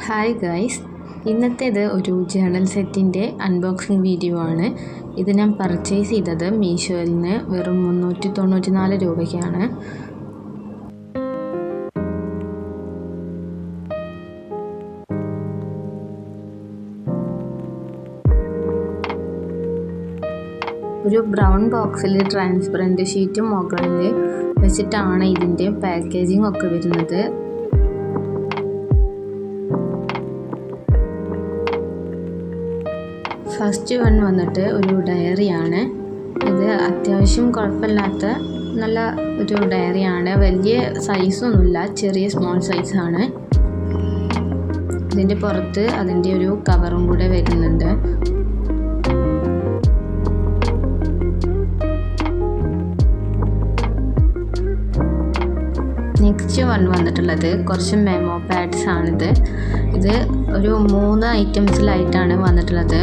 Hi guys, ഇന്നത്തേത് ഒരു journal സെറ്റിൻ്റെ unboxing video ആണ്. ഇത് ഞാൻ പർച്ചേസ് ചെയ്തത് മീഷോയിൽ നിന്ന് വെറും 394 രൂപയ്ക്കാണ്. ഒരു ബ്രൗൺ ബോക്സിൽ ട്രാൻസ്പെറൻറ്റ് ഷീറ്റ് മുകളിൽ വെച്ചിട്ടാണ് ഇതിൻ്റെ പാക്കേജിംഗ് ഒക്കെ വരുന്നത്. ഫസ്റ്റ് വൺ വന്നിട്ട് ഒരു ഡയറിയാണ്. ഇത് അത്യാവശ്യം കുഴപ്പമില്ലാത്ത നല്ല ഒരു ഡയറിയാണ്. വലിയ സൈസൊന്നുമില്ല, ചെറിയ സ്മോൾ സൈസാണ്. ഇതിൻ്റെ പുറത്ത് അതിൻ്റെ ഒരു കവറും കൂടെ വരുന്നുണ്ട്. നെക്സ്റ്റ് വൺ വന്നിട്ടുള്ളത് കുറച്ച് മെമോ പാഡ്സ് ആണിത്. ഇത് ഒരു 3 ഐറ്റംസിലായിട്ടാണ് വന്നിട്ടുള്ളത്.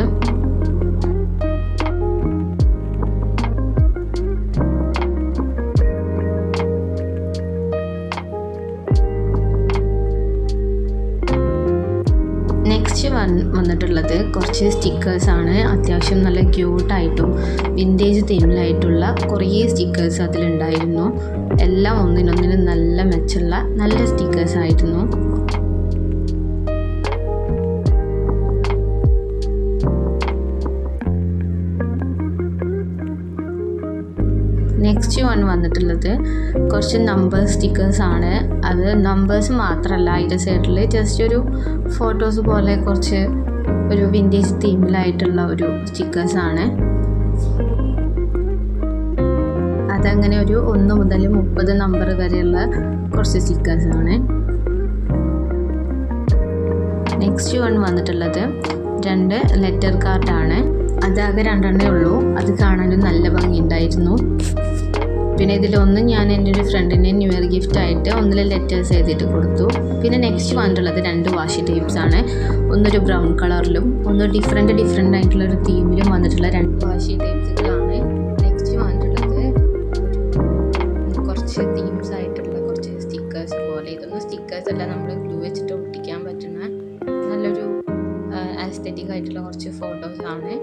നെക്സ്റ്റ് വന്നിട്ടുള്ളത് കുറച്ച് സ്റ്റിക്കേഴ്സാണ്. അത്യാവശ്യം നല്ല ക്യൂട്ടായിട്ടും വിൻറ്റേജ് തീമിലായിട്ടുള്ള കുറേ സ്റ്റിക്കേഴ്സ് അതിലുണ്ടായിരുന്നു. എല്ലാം ഒന്നിനൊന്നിനും നല്ല മെച്ചമുള്ള നല്ല സ്റ്റിക്കേഴ്സ് ആയിരുന്നു. നെക്സ്റ്റ് വൺ വന്നിട്ടുള്ളത് കുറച്ച് നമ്പേഴ്സ് സ്റ്റിക്കേഴ്സാണ്. അത് നമ്പേഴ്സ് മാത്രമല്ല, അതിൻ്റെ സൈഡിൽ ജസ്റ്റ് ഒരു ഫോട്ടോസ് പോലെ കുറച്ച് ഒരു വിൻറ്റേജ് തീമിലായിട്ടുള്ള ഒരു സ്റ്റിക്കേഴ്സാണ്. അതങ്ങനെ ഒരു 1 മുതൽ 30 നമ്പർ വരെയുള്ള കുറച്ച് സ്റ്റിക്കേഴ്സാണ്. നെക്സ്റ്റ് വൺ വന്നിട്ടുള്ളത് 2 ലെറ്റർ കാർഡാണ്. അതാകെ 2 ഉള്ളൂ. അത് കാണാനും നല്ല ഭംഗിയുണ്ടായിരുന്നു. പിന്നെ ഇതിലൊന്ന് ഞാൻ എൻ്റെ ഒരു ഫ്രണ്ടിന് ന്യൂ ഇയർ ഗിഫ്റ്റ് ആയിട്ട് 1 ലെറ്റേഴ്സ് എഴുതിയിട്ട് കൊടുത്തു. പിന്നെ നെക്സ്റ്റ് വന്നിട്ടുള്ളത് 2 വാഷി ടേപ്സ് ആണ്. ഒന്നൊരു ബ്രൗൺ കളറിലും ഒന്ന് ഡിഫറെൻ്റ് ആയിട്ടുള്ള ഒരു തീമിലും വന്നിട്ടുള്ള 2 വാഷി ടേപ്സുകളാണ്. നെക്സ്റ്റ് വന്നിട്ടുള്ളത് കുറച്ച് തീംസ് ആയിട്ടുള്ള കുറച്ച് സ്റ്റിക്കേഴ്സ് പോലെ. ഇതൊന്നും സ്റ്റിക്കേഴ്സ് അല്ല, നമ്മൾ ഗ്ലൂ വെച്ചിട്ട് ഒട്ടിക്കാൻ പറ്റുന്ന നല്ലൊരു ആസ്തെറ്റിക് ആയിട്ടുള്ള കുറച്ച് ഫോട്ടോസ് ആണ്.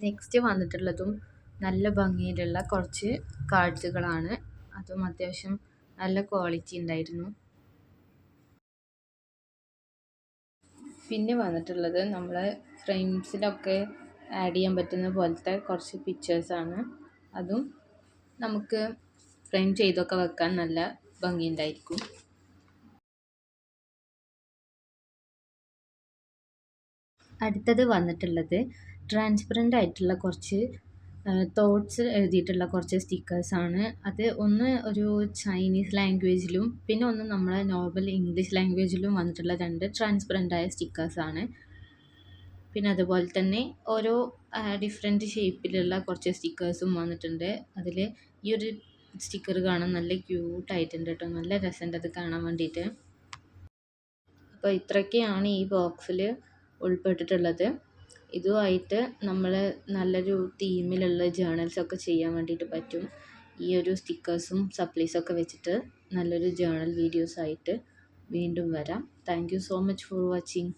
നെക്സ്റ്റ് വന്നിട്ടുള്ളതും നല്ല ഭംഗിയിലുള്ള കുറച്ച് കാർഡ്സുകളാണ്. അതും അത്യാവശ്യം നല്ല ക്വാളിറ്റി ഉണ്ടായിരുന്നു. പിന്നെ വന്നിട്ടുള്ളത് നമ്മൾ ഫ്രെയിംസിലൊക്കെ ആഡ് ചെയ്യാൻ പറ്റുന്ന പോലത്തെ കുറച്ച് പിക്ചേഴ്സാണ്. അതും നമുക്ക് ഫ്രെയിം ചെയ്തൊക്കെ വെക്കാൻ നല്ല ഭംഗിയുണ്ടായിരിക്കും. അടുത്തത് വന്നിട്ടുള്ളത് ട്രാൻസ്പെറൻ്റ് ആയിട്ടുള്ള കുറച്ച് തോട്ട്സ് എഴുതിയിട്ടുള്ള കുറച്ച് സ്റ്റിക്കേഴ്സാണ്. അത് ഒന്ന് ഒരു ചൈനീസ് ലാംഗ്വേജിലും പിന്നെ ഒന്ന് നമ്മളെ നോർമൽ ഇംഗ്ലീഷ് ലാംഗ്വേജിലും വന്നിട്ടുള്ള 2 ട്രാൻസ്പെറൻ്റ് ആയ സ്റ്റിക്കേഴ്സാണ്. പിന്നെ അതുപോലെ തന്നെ ഓരോ ഡിഫറെൻറ്റ് ഷേപ്പിലുള്ള കുറച്ച് സ്റ്റിക്കേഴ്സും വന്നിട്ടുണ്ട്. അതിൽ ഈ ഒരു സ്റ്റിക്കർ കാണാൻ നല്ല ക്യൂട്ടായിട്ടുണ്ട് കേട്ടോ. നല്ല രസമുണ്ട് അത് കാണാൻ വേണ്ടിയിട്ട്. അപ്പോൾ ഇത്രയൊക്കെയാണ് ഈ ബോക്സിൽ ഉൾപ്പെട്ടിട്ടുള്ളത്. ഇതുമായിട്ട് നമ്മൾ നല്ലൊരു തീമിലുള്ള ജേണൽസൊക്കെ ചെയ്യാൻ വേണ്ടിയിട്ട് പറ്റും. ഈ ഒരു സ്റ്റിക്കേഴ്സും സപ്ലീസൊക്കെ വെച്ചിട്ട് നല്ലൊരു ജേണൽ വീഡിയോസായിട്ട് വീണ്ടും വരാം. Thank you so much for watching.